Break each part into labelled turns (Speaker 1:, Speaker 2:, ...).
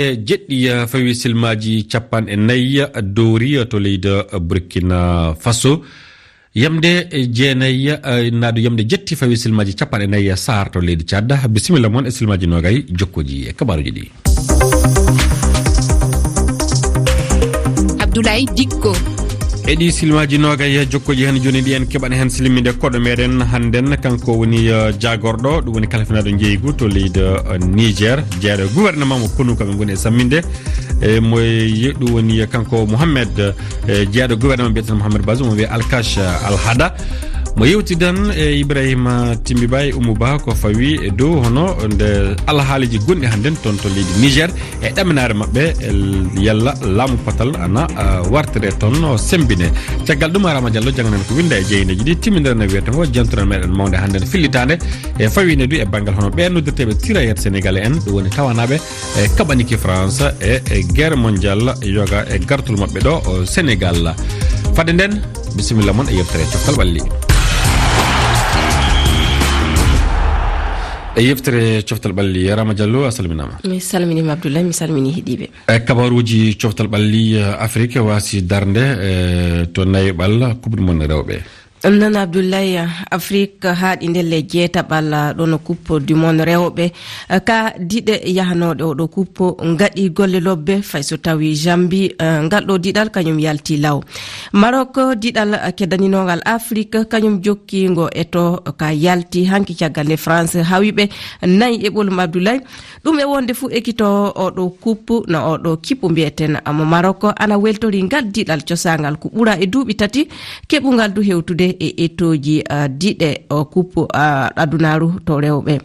Speaker 1: jeɗɗi fawi silmaji capan e nayya doori to leydi Burkina Faso yamde jeenayya naado yamde jetti fawi silmaji capan e nayya sar to leydi Tchad. Bisimilla mon e silmaji nogay jokkoji e kabaruji ɗi.
Speaker 2: Abdoulaye Dikko
Speaker 1: edi silmaji nogay jokkoji hen joni ɗi en keɓani hen silimide koɗo meɗen hannden kanko woni jagorɗo ɗum woni kalfinaɗo jeygu to leydi Niger jeeɗo gouvernement mo konu kaɓe goni e samminde mo ɗum woni kanko Mohamed jeeɗo gouvernement mbiyeten Mohamed Bazoum mo wiye Alkash Alhada mo yewtidan e Ibrahima Timbiba e Oumou Ba ko fawi e dow hono nde alhaaliji gonɗi hannden toon to leydi Niger e ɗaminare mabɓe yalla laamu patal ana wartire toon sembine caggal ɗum Arama Diallo janganen ko winda e jeyneji ɗi timmidirane wiyete ngo janturen meɗen mawde hannden fillitande e fawine du e banggal hono ɓen noddirteɓe tirailleur sénégalais en ɗum woni tawanaɓe e kaɓaniki France e guerre mondial yoga e gartul mabɓe ɗo Sénégal. Fadde nden bisimilla moon e yeftere coftal ɓalli. e yeftere coftal ɓalli Rama Diallo a salminama.
Speaker 2: mi salminima Abdoulaye, mi salmini heeɗiɓe.
Speaker 1: kabaruji coftal ɓalli Afrique wasi darde to nayoɓal coupe du monde rewɓe.
Speaker 2: Non Abdoulaye, Afrique haaɗi ndelle jeetaɓal ɗono coupe du monde rewɓe ka diɗe yahanoɗe oɗo coupe gaɗi golle lobbe fay so tawi Jambi ngal ɗo diɗal kañum yalti law. Maroc diɗal keddaninogal Afrique kañum jokkingo eto ka yalti hanki caggal nde France hawiɓe nayi e ɓolum Abdoulaye. ɗum e wonde fu ekito oɗo coupe no oɗo kippu mbiyeten mo Maroc ana weltori ngal diɗal cosagal ko ɓuura e duuɓi tati keɓugal du hewtude e etoji diɗe coupe adunaru to rewɓe.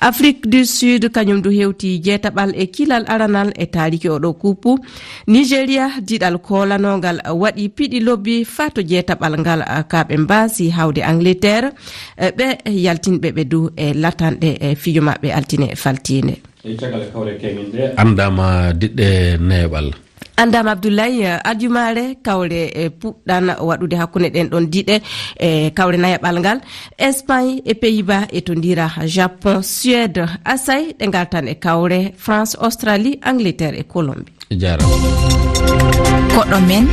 Speaker 2: Afrique du Sud kañum du hewti jeetaɓal e kilal aranal e tariki oɗo coupe. Nigeria diɗal kolanogal waɗi piɗi lobbi fa to jeetaɓal ngal kaɓe mbasi hawde Angleterre ɓe yaltinɓe ɓe du e latanɗe e fijo maɓɓe altine faltinde.
Speaker 1: e caggal kawre keminde andama diɗɗe neyoɓal.
Speaker 2: Andama Abdoulaye, adjumare kawre puɗɗan waɗude hakkunde ɗen ɗon diɗe e kawre nayaɓal ngal. Espagne e Pays-Bas e to ndira Japon, Suède, Asay ɗe gartan e kawre France, Australie, Angleterre e Colombie.
Speaker 1: Jarama.
Speaker 3: Koɗo men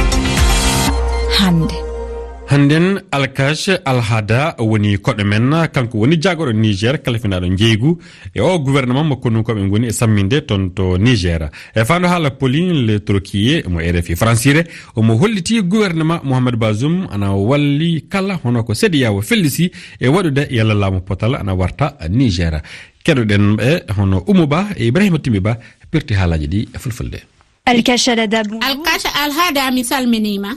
Speaker 3: hande.
Speaker 1: Hannden Alkash Alhada woni koɗo men kanko woni jagoɗo Niger kalfinaɗo jeygu e o gouvernement mo konu koɓe goni e samminde toon to Niger e fando haala Pauline Le Troquier mo RFI francire omo holliti gouvernement Mohamed Bazoum ana walli kala hono ko CEDEAO fellisi e waɗude yalla laamu potal ana warta Niger. Keɗoɗen ɓe hono Oumou Ba e Ibrahima Timbiba pirti haalaji ɗi e fulfulde.
Speaker 4: Alkash Alhada.
Speaker 5: Alkash Alhada mi salminima.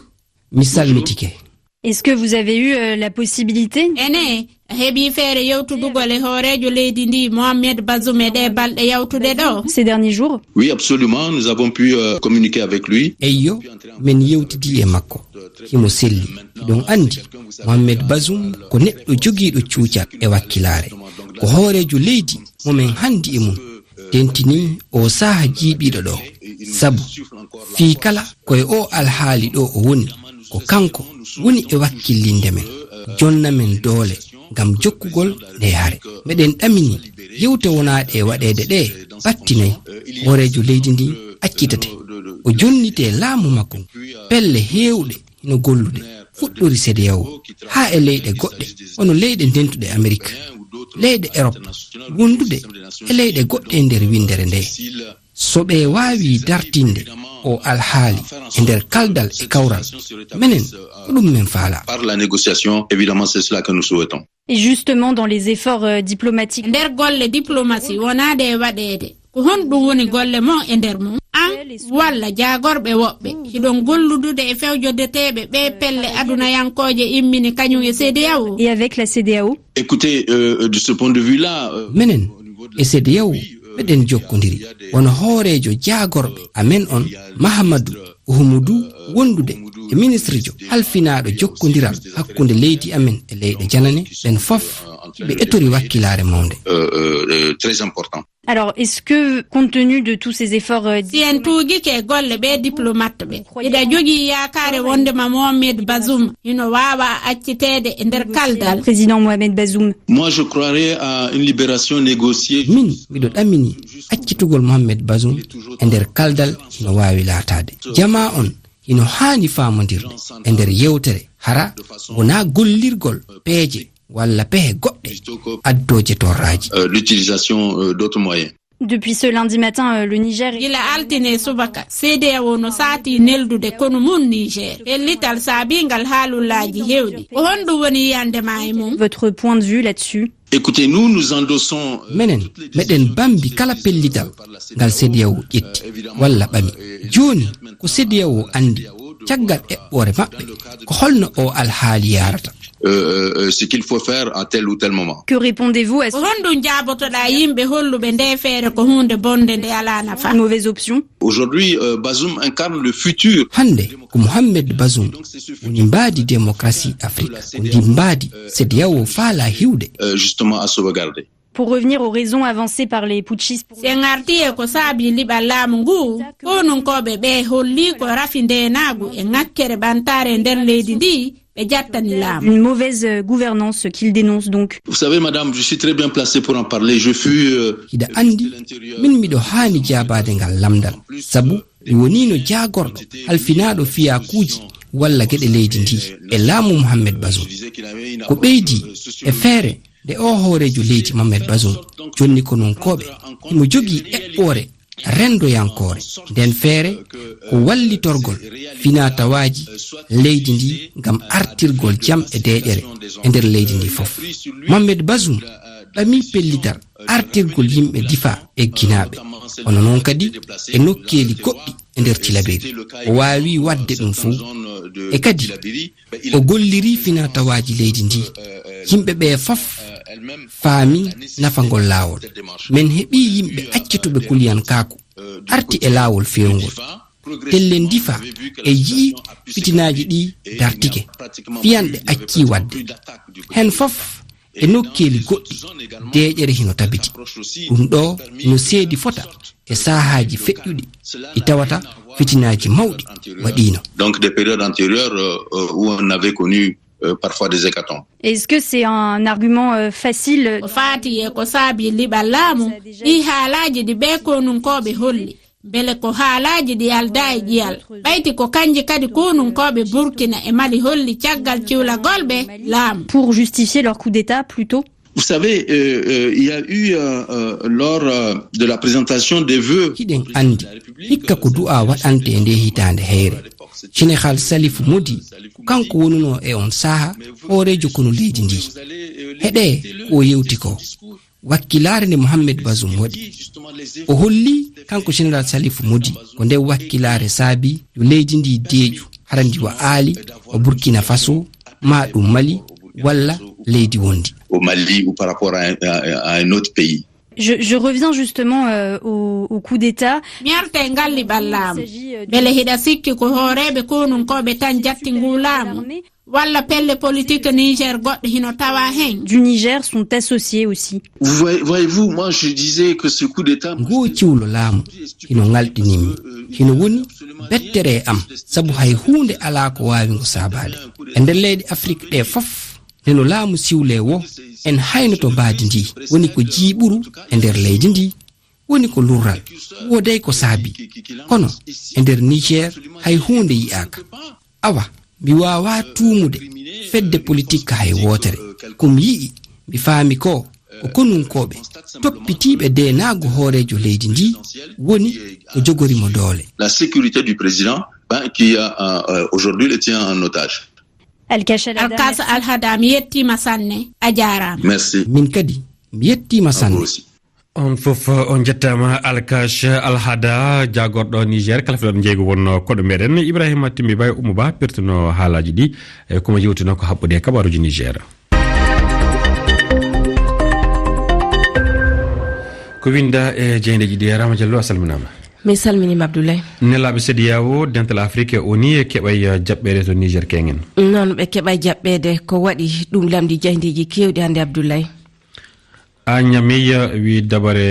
Speaker 6: Mi salmitike.
Speaker 4: Est-ce que vous avez eu la possibilité?
Speaker 5: Ene hebi fere yewtudugol e hoorejo leydi ndi Mohamed Bazoum e ɗe balɗe yawtude ɗo
Speaker 4: ces derniers jours?
Speaker 7: Oui, absolument, nous avons pu communiquer avec lui.
Speaker 6: Eyyo min yewtidi e makko himo selli ɗon andi Mohamed Bazoum ko neɗɗo jogiiɗo cuucal e wakkilare ko hoorejo leydi momin handi e mum tentini o saaha jiiɓiɗo ɗo sabu fii kala koye o alhaali ɗo o woni ko kanko woni e wakkillinde men jonna men doole ngam jokkugol nde hare meɗen ɗamini yewte wonaɗe e waɗede ɗe ɓattinayi hoorejo leydi ndi accitate o jonnite laamu makko pelle heewɗe no gollude fuɗɗori CEDEAO haa e leyɗe goɗɗe hono leyɗe ndentuɗe Amérique leyɗe Europe wondude e leyɗe goɗɗe e nder windere nde so ɓe waawi dartinde o alhaali e nder kaldal e kawral menen ko ɗum men faala.
Speaker 7: Par la négociation, évidemment, c'est cela que nous souhaitons.
Speaker 4: Et justement dans les efforts diplomatiques.
Speaker 5: nder golle diplomatie wonade e waɗede ko honɗum woni golle mo e nder mum an walla jagorɓe woɓɓe hiɗon golludude e fewjodeteɓe ɓe pelle adunayankoje immini kañum e CEDEAO.
Speaker 4: Et avec la CEDEAO?
Speaker 7: Écoutez, de ce point de vue-là,
Speaker 6: menen e CEDEAO meɗen jokkodiri wono hoorejo jagorɓe amen on Mahamadou Oumoudou wondude e ministre jo halfinaɗo jokkodiral hakkunde leydi amen e leyɗe janane ɓen fof ɓe etori wakkilare mawde
Speaker 7: très important.
Speaker 4: Alors, est-ce que, compte tenu de tous ces efforts
Speaker 5: si en tuugi ke golle ɓe diplomate ɓe ida jogii yakare wondema Mohamed Bazoum hino wawa accitede e nder kaldal
Speaker 4: président Mohamed Bazoum?
Speaker 7: Moi je croirais à une libération négociée.
Speaker 6: min miɗo ɗamini accitugol Mohamed Bazoum e nder kaldal hino wawi latade. Jama on hino hani famodirde e nder yewtere hara wona gollirgol peeje walla pehe goɗɗe addoje torraji.
Speaker 7: L'utilisation d'autres moyens.
Speaker 4: Depuis ce lundi matin, le Niger...
Speaker 5: ila altine subaka CEDEAO no saati neldude kono mun Niger pellital saabingal haalullaji hewɗi ko honɗum woni yiyandema e mum.
Speaker 4: Votre point de vue là-dessus?
Speaker 7: Écoutez, nous endossons
Speaker 6: menen meɗen bambi kala pellital ngal CEDEAO ƴetti walla ɓami. Joni ko CEDEAO andi caggal eɓɓore maɓɓe ko holno o alhaali yarata.
Speaker 7: Ce qu'il faut faire à tel ou tel moment.
Speaker 4: Que répondez-vous à ce...
Speaker 5: honɗum jaabotoɗa yimɓe holluɓe nde feere ko hunde bonde nde ala nafa?
Speaker 4: Mauvaise option.
Speaker 7: Aujourd'hui, Bazoum incarne le futur.
Speaker 6: Hande ko Mohamed Bazoum woni mbaadi démocratie Afrique ko ndi mbaadi CEDEAO faala hiwde.
Speaker 7: Justement à sauvegarder.
Speaker 4: Pour revenir aux raisons avancées par les putschistes...
Speaker 5: sen arti e ko saabi liɓal laamu ngu konunkoɓe ɓe holli ko rafi ndenagu e ŋakkere ɓantare nder leydi ndi ɓe jattani laamu.
Speaker 4: Une mauvaise gouvernance qu'il dénonce donc.
Speaker 7: Vous savez madame, je suis très bien placé pour en parler. Je fus
Speaker 6: hiɗa andi min miɗo haani jaabade ngal lamdal sabu mi wonino jaagorɗo halfinaɗo fiyakuuji walla geɗe leydi ndi e laamu Mohamed Bazoum. Ko ɓeydi e feere nde o hoorejo leydi Mohamed Bazoum jonni ko non koɓe imo jogii eɓɓore rendoyankore nden feere ko wallitorgol finatawaji leydi ndi ngam artirgol jam e deƴere e nder leydi ndi fof. Mohamed Bazoum ɗami pellitar artirgol yimɓe difa e guinaɓe hono noon kadi e nokkeeli goɗɗi e nder Tillabéri o wawi wadde ɗum fuu e kadi o golliri finatawaji leydi ndi yimɓe ɓe fof faami nafangol laawol men heɓi yimɓe accituɓe kuliyankaaku arti e laawol fewngol tellen difa e yii fitinaji ɗi dartike fiyanɗe acci wadde hen fof e nokkeeli goɗɗi deƴere hino tabiti ɗum ɗo no seedi fota e sahaji feƴƴuɗi ɗi tawata fitinaji mawɗi waɗino.
Speaker 7: Donc des périodes antérieures où on avait connu parfois des hécatombes.
Speaker 4: Est-ce que c'est un argument facile?
Speaker 5: Ko faati e ko saabi liɓal laamu ɗi haalaji ɗi ɓe konunkoɓe holli bele ko haalaji ɗi alda e ƴiyal ɓayti ko kanji kadi konunkoɓe Burkina e Mali holli caggal ciwlagol ɓe laamu.
Speaker 4: Pour justifier leur coup d'état plutôt?
Speaker 7: Vous savez, il y a eu lors de la présentation des vœux.
Speaker 6: Hiɗen andi hikka ko du'a waɗante e nde hitande heyre Général Salif Modi kanko wonuno e on saha hoorejo kono leydi ndi heɗe ko yewti ko wakkilare nde Mohamed Bazoum waɗi o holli kanko Général Salif Modi ko nde wakkilare saabi yo leydi ndi deeƴu harandi wa aali o Burkina Faso ma ɗum Mali walla leydi wondi
Speaker 7: au Mali ou par rapport à un autre pays.
Speaker 4: Je reviens justement au coup d'état.
Speaker 5: Miarte ngalli ballam bele hida sikki ko hoorebe konunkoɓe tan jatti ngulaamu walla pelle politique Niger goɗɗo hino tawa hen.
Speaker 4: Du Niger sont associés aussi.
Speaker 7: Voyez-vous, moi je disais que ce coup d'état
Speaker 6: ngo ciwlo laamu hino ngalɗinimi hino woni bettere am sabu hay hunde ala ko wawi ngo sabade e nder leydi Afrique ɗe fof neno laamu siwle wo en haynoto mbaadi ndi woni ko jiiɓuru e nder leydi ndi woni ko lurral woday ko saabi kono e nder Niger hay hunde yi'aka awa mi wawa tuumude fedde politique hay wotere komi yi'i mi faami ko konunkoɓe toppitiɓe denaago hoorejo leydi ndi woni ko jogorimo doole.
Speaker 7: La sécurité du président qui aujourd'hui le tient en otage.
Speaker 5: Alkasa Alhada mi yettima sanne a jarama.
Speaker 7: Merci.
Speaker 6: Min kadi mi yettima sanne.
Speaker 1: On fof on jettama Alkash Alhada jagorɗo Niger kala fiɗon jeygo wonno koɗo meɗen Ibrahima Timmi Bay Oumou Ba pertuno haalaji ɗi komo yewtino ko haɓɓude e kabaruji Niger. Ko winda e jeydeji ɗi Rama Diallo a salminama.
Speaker 2: Mi salminima Abdoulaye.
Speaker 1: Nelaɓe CEDEAO dental Afrique oni e keɓay jaɓɓede to Niger kengen.
Speaker 2: Non ɓe keɓay jaɓɓede ko waɗi ɗum lamdi jeydeji kewɗi hande Abdoulaye.
Speaker 1: a ñameya wi dabare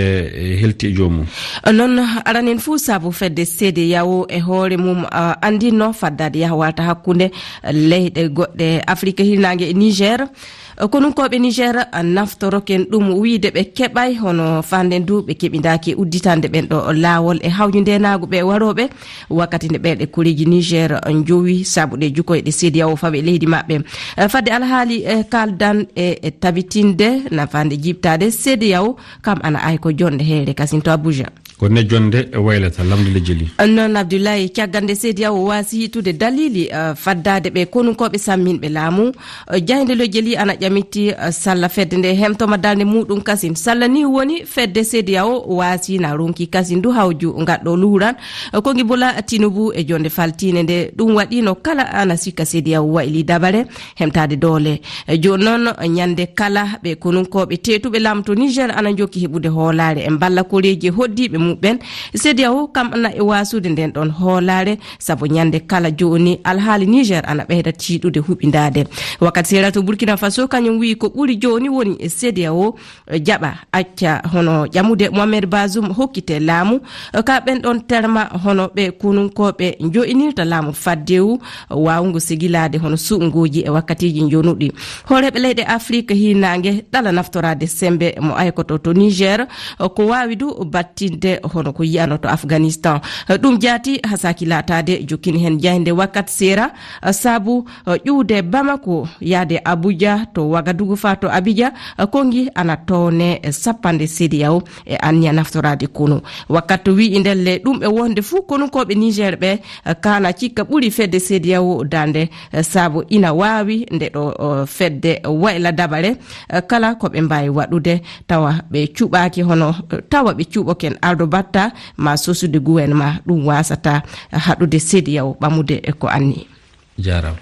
Speaker 1: helti jomum
Speaker 2: non aranen fu sabu fedde CEDEAO e hoore mum andino faddade yahwata hakkunde leyɗe goɗɗe Afrique hinangue e Niger kono koɓe Niger naftoroken ɗum wiide ɓe keɓay hono fanden du ɓe keɓidaki udditande ɓen ɗo laawol e hawnjudenago ɓe waroɓe wakkati nde ɓeɗe koliji Niger jowi sabuɗe jukoyɗe CEDEAO fawe leydi maɓɓe fadde alhaali kaldan e tabitinde nafande jibtade CEDEAO kam ana ay ko jonde heere kasinto Abuja
Speaker 1: ko ne jonde waylata lamde le jeli
Speaker 2: non Abdoulaye cagande CEDEAO wasi hitude dalili faddade ɓe konunkoɓe samminɓe laamu jayde le jeli ana ƴamiti salla fedde nde hemtoma dalde muɗum kasim salla ni woni fedde CEDEAO wasi na ronki kasim du hawju gadɗo luhuran ko Gibola Tinubu e jonde faltine nde ɗum waɗino kala ana sikka CEDEAO wayli dabare hemtade doole joni noon ñande kala ɓe konunkoɓe tetuɓe laamu to Niger ana jokki heɓude hoolare e balla koreji hoddiɓe ben CEDEAO kam ana e wasude nden ɗon hoolare sabu ñande kala joni alhaali Niger ana ɓeyda tiiɗude huɓindade wakkati sera to Burkina Faso kañum wi ko ɓuri joni woni e CEDEAO jaɓa acca hono ƴamude Mohamed Bazoum hokkite laamu ka ɓen ɗon terma hono ɓe kununkoɓe jo'inirta laamu faddewu wawgo sigilade hono su'ngoji e wakkatiji jonuɗi hooreɓe leyɗe Afrique hinangue ɗala naftorade sembe mo aykoto to Niger ko wawi du battinde hono ko yiyano to Afghanistan ɗum jaati hasaki latade jokkini hen jahinde wakkati sera sabu ƴuwde Bamako yaade Abuja to Wagadugu fa to Abidjan kongi ana towne sappande CEDEAO e anniya naftorade kono wakkati wi indelle ɗum e wonde fu konunkoɓe Niger ɓe kana cikka ɓuri fedde CEDEAO dande sabu ina wawi nde ɗo fedde wayla dabare kala koɓe mbawi waɗude tawa ɓe cuɓaki hono tawa ɓe cuɓoken Aldo Batta ma sosude gouvernement ɗum wasata haɗude CEDEAO ɓamude ko anni
Speaker 1: jaram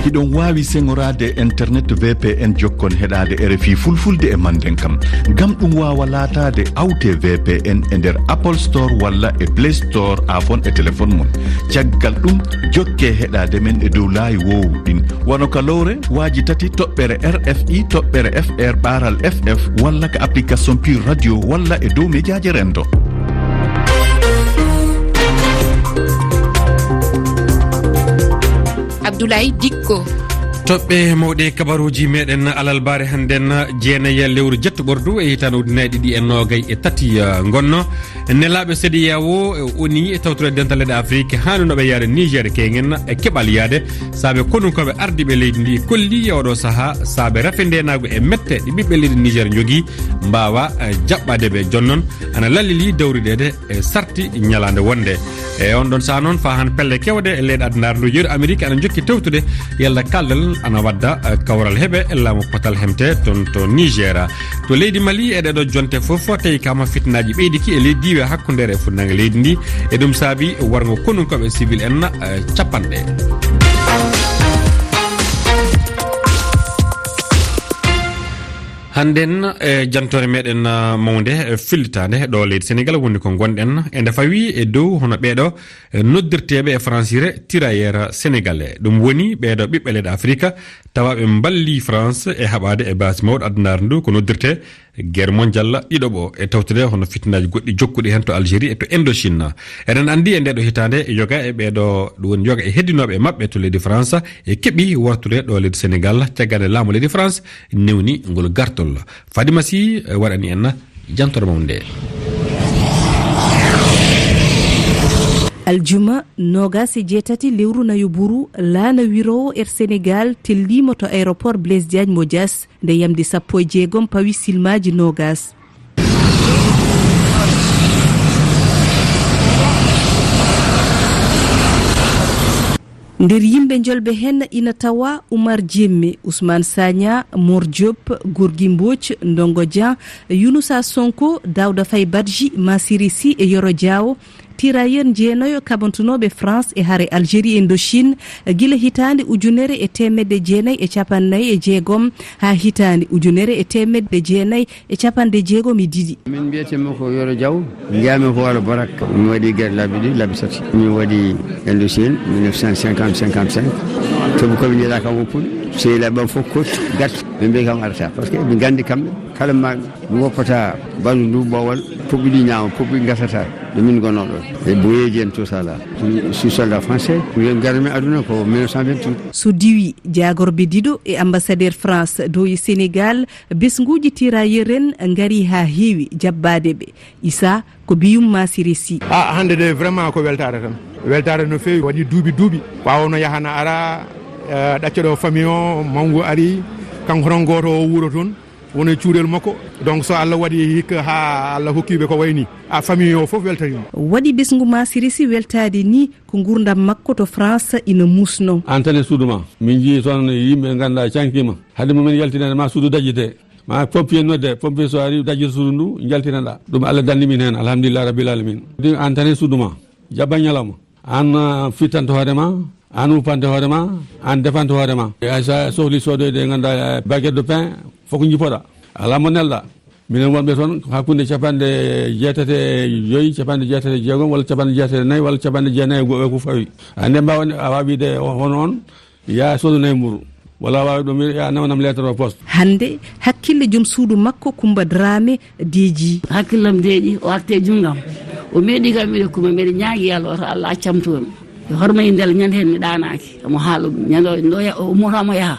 Speaker 8: hiɗon wawi sengorade internet VPN jokkon heɗade RFI fulfulde e manden kam gam ɗum wawa latade awte VPN e nder Apple Store walla e Play Store iPhone e téléphone mon caggal ɗum jokke heɗade men e dow laayi wowɗin wano ka lowre waji tati toɓɓere RFI toɓɓere FR ɓaral FF walla ka application Pure Radio walla e dow médiaji rendo
Speaker 3: Abdoulaye Dikko
Speaker 1: toɓɓe mawɗe kabaruji meɗen alalbare hannden jeenaya lewru jettoɓordu e hitande ujunnaje ɗiɗi e nogay e tati gonno nelaɓe CEDEAO oni e tawtorede dental leyɗe Afrique hannunoɓe yaade Niger kegen e keɓal yaade saabe konunkoɓe ardiɓe leydi ndi kolli oɗo saaha saabe rafe ndenago e mette ɗi ɓiɓɓe leydi Niger jogui mbawa jaɓɓade ɓe jonnon ana lallili dawriɗede e sarti ñalande wonde e on ɗon saaha noon fa han pelle kewde e leyɗe addunaru ndu yeru Amérique ana jokki tewtude yalla kaldal ana wadda kawral heɓe laamu potal hemte toon to Niger to leydi Mali e ɗeɗo jonte foof tawi kama fitnaji ɓeydiki e leydi diwe hakkudere e funnangue leydi ndi e ɗum saabi wargo konunkoɓe civil en capanɗe hannden e jantore meɗen mawde fillitade ɗo leydi Sénégal woni ko gonɗen e nde fawi e dow hono ɓeɗo noddirteɓe e françire tirailleur sénégalais ɗum woni ɓeɗo ɓiɓɓe leyɗe Afrique tawa ɓe balli France e haɓade e base mawɗo addunaru ndu ko noddirte guerre mondial ɗiɗoɓo e tawtude hono fitnaji goɗɗi jokkuɗi hen to Algérie e to Indochine eɗen andi e ndeɗo hitande yoga e ɓeɗo ɗum woni yoga e heddinoɓe mabɓe to leydi France e keeɓi wortude ɗo leydi Sénégal caggal laamu leydi France newni ngol gartol Fadima Sy waɗani en jantore mawde
Speaker 9: aljuma nogasi jeetati lewru nayoburu laana wirowo Sénégal tellimo to aéroport Blaise Diagne mo Dias nde yamdi 16 pawi silmaji nogas nder yimɓe jolɓe hen ina tawa Oumar Diémé, Ousmane Sagna, Mor Diop, Gorgui Mbodj, Ndongo Dian, Younousa Sonko, Daouda Faye Badji, Massiri Sy e Yoro Diawo tirailleur jeenoyo kabantunoɓe France e haare Algérie e Indochine gila hitande 1996 ha hitande 1996
Speaker 10: min mbiyetemo ko Yoro Diaw jami hoore Barak mi waɗi guerre labbi tati mi waɗi Indochine 1950-55 tomi komi jeeɗa kam woppude sehila ɓam fof kot gat ɓe mbi kam arata par ce que ɓe gandi kamɓe kala ma mi woppata ballu ndu bowal poɓɓiɗi ñaama poɓɓi gasata ɗo min gonnoɗo e boyeji en tout ça là suis soldat français yo garmi aduna ko 1928
Speaker 9: so diwi jagorɓe diɗo e ambassadeur France dow e Sénégal besguji tirailleur en gari ha heewi jabbade ɓe Issa ko biyum Massiré Sy
Speaker 11: hande de vraiment ko weltare no fewi waɗi duuɓi ɓawono yahana ara ɗaccoɗo famille o mawgu ari kanko tan goto o wuuro toon wona e cuurel makko donc so Allah waɗi hikka ha Allah hokkiɓe ko wayni a famille o foof weltanima
Speaker 9: waɗi ɓesgu Massiré Sy weltade ni ko gurdam makko to France ina musno
Speaker 12: an tan e suudu ma min jii toon yimɓe ganduɗa cankima haade mumen yaltinede ma suudu dajjete ma pompier nodde pompier so ari dajjita suudu ndu jaltinaɗa ɗum Allah danni min hen alhamdulillah rabbil alamin an tan e suudu ma jabba ñalawma an fittante hoorema an upante hoorema an defante hoorema sa sohli sodoyde ganduɗa baguette de pain foko jipoɗa ala mo nelɗa minen wonɓe toon hakkude capanɗe jeetate joyyi capanɗe jeetate jeegom walla capanɗe jeetate nayyi walla capanɗe jeenayyi e ko fawi ande mbawa a wawide hono on ya sodanayi mburu wala wawi ɗum ya nawanam lettre o poste
Speaker 9: hande hakkille joom suudu makko Coumba Dramé deeji
Speaker 13: hakkillam deeƴi o acte junggam o meeɗi kam wiide kuma mbeɗe ñaagui Allah to Allah accamtomi horma indel ñande hen mi ɗanaki omo haala ñando o umotamo yaaha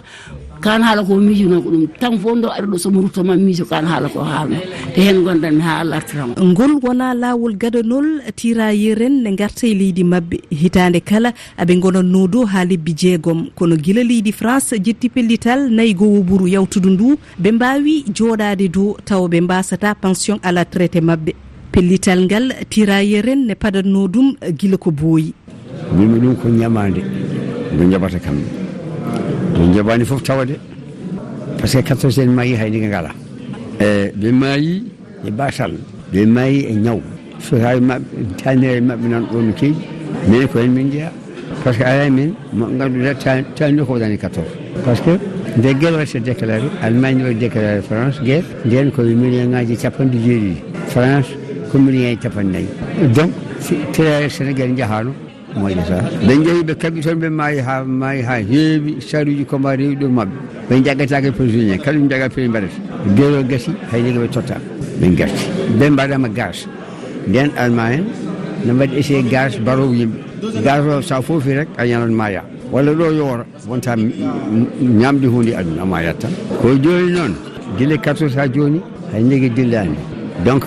Speaker 13: kan haala ko miijuno ko ɗum tan fof ndo aɗa ɗo somo ruttoma miijo kan haala ko haalno te hen gonɗanmi ha Allah artirama
Speaker 9: ngol wona lawol gadanol tirailleur en ne garta e leydi mabɓe hitande kala aɓe gonanno dow ha lebbi jeegom kono guila leydi France jetti pellital nayyi goho ɓuuru yawtudu ndu ɓe mbawi joɗade dow tawa ɓe mbasata pension à la traité mabɓe pellital ngal tirailleur en ne padatno ɗum guila ko booyi
Speaker 10: mbimi ɗum ko ñamade nde jaɓata kamɓe nde jaɓani foof tawade par ce que 14 en maayi hay ndiga ngala ɓe maayi e batal ɓe maayi e ñaw so hay mabɓe tanire mabɓe nan ɗo no keeƴi min ko hen min jeeya par ce que ala min mo ganduɗa tani ko waɗani 14 par ce que nde guerre waɗete déclaré Allemagne waɗi déclaré France guerre nden koye million ngaji 17 France ko million 40 donc tirailleur Sénégal jahano moƴƴata ɓe jeeyi ɓe kaɓi toon ɓe maayi ha heewi saruji combat rewi ɗo mabɓe ɓe jaggatake prisonnier kala ɗum jagat peni mbaɗata gueɗo gasi hay nega ɓe totta ɓe garti ɓe mbaɗama gaz nden Allemagne ne mbaɗi essayé gaz barowo yimɓe gaz o sa foofi rek a yanan maya walla ɗo yoora wonta ñamde hunde aduna ama yatta ko joni noon guila 14 ha joni hay nega dillani donc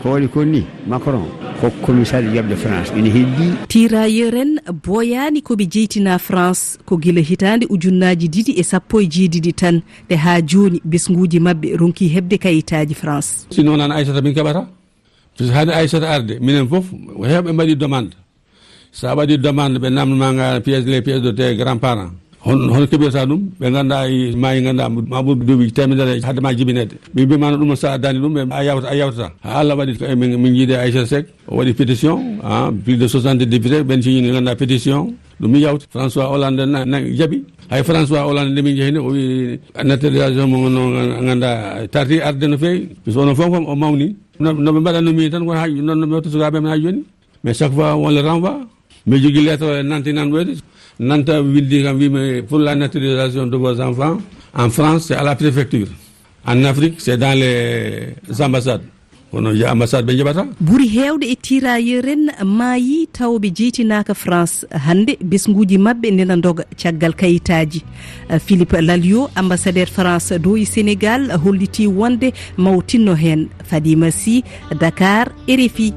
Speaker 10: ko waɗi ko ni Macron ko commissaire yoɓde France ina heddi
Speaker 9: tirailleur en boyani koɓe jeytina France ko guila hitande ujunnaji 210 tan nde ha joni besguji mabɓe ronki hebde kayitaji France
Speaker 12: sinon an Aissata min keɓata par ce que hade Aissata arde minen foof heɓe mbaɗi demande sa waɗi demande ɓe namdemaga les pièces de tes grands parents hono keɓirta ɗum ɓe ganduɗa maayi ganduɗa ma ɓuuri duuɓi temedere hadde ma jibinede ɓe mbimano ɗum sa addani ɗum a yawtata ha Allah waɗi min jiide Aissata Seck o waɗi pétition plus de 60 députés ɓen siñini ganduɗa pétition ɗum mi yawti François Hollande jaaɓi hay François Hollande nde min jeehine o wi naturalisation mo no ganduɗa tarti arde no fewi puisque onon fof o mawni noɓe mbaɗanno min tan kono ha noon noɓe watta sukaɓe men ha joni mais chaque fois on le renvoie mi jogui lettre nanti nanɗoyde nanta wildi kam wimi pour la naturalisation de vos enfants en France c'est à la préfecture en Afrique c'est dans les ambassades kono ambassade ɓe jaɓata
Speaker 9: ɓuuri hewde e tirailleur en maayi tawɓe jeytinaka France hande besguji mabɓe ndena doga caggal kayitaji Philippe Lalliot ambassadeur France dow e Sénégal holliti wonde mawtinno hen Fadima Sy Dakar RFI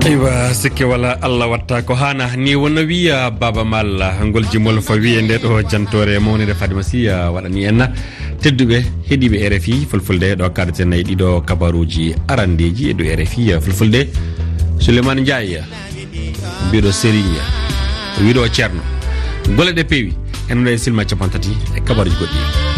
Speaker 1: aywa sikke wala allah watta ko hana ni wona wiya baba malla ngol jimol fa wiye nde ɗo jantore mawnide Fadima Sy waɗani en tedduɓe heeɗiɓe RFI fulfulde ɗo kadeten e ɗiɗo kabaruji arandeji e ɗo RFI fulfulde Souleymane Ndiaye mbiɗo Serigne wiɗo Ceerno golle ɗe peewi en ɗo e silma capantati e kabaruji goɗɗi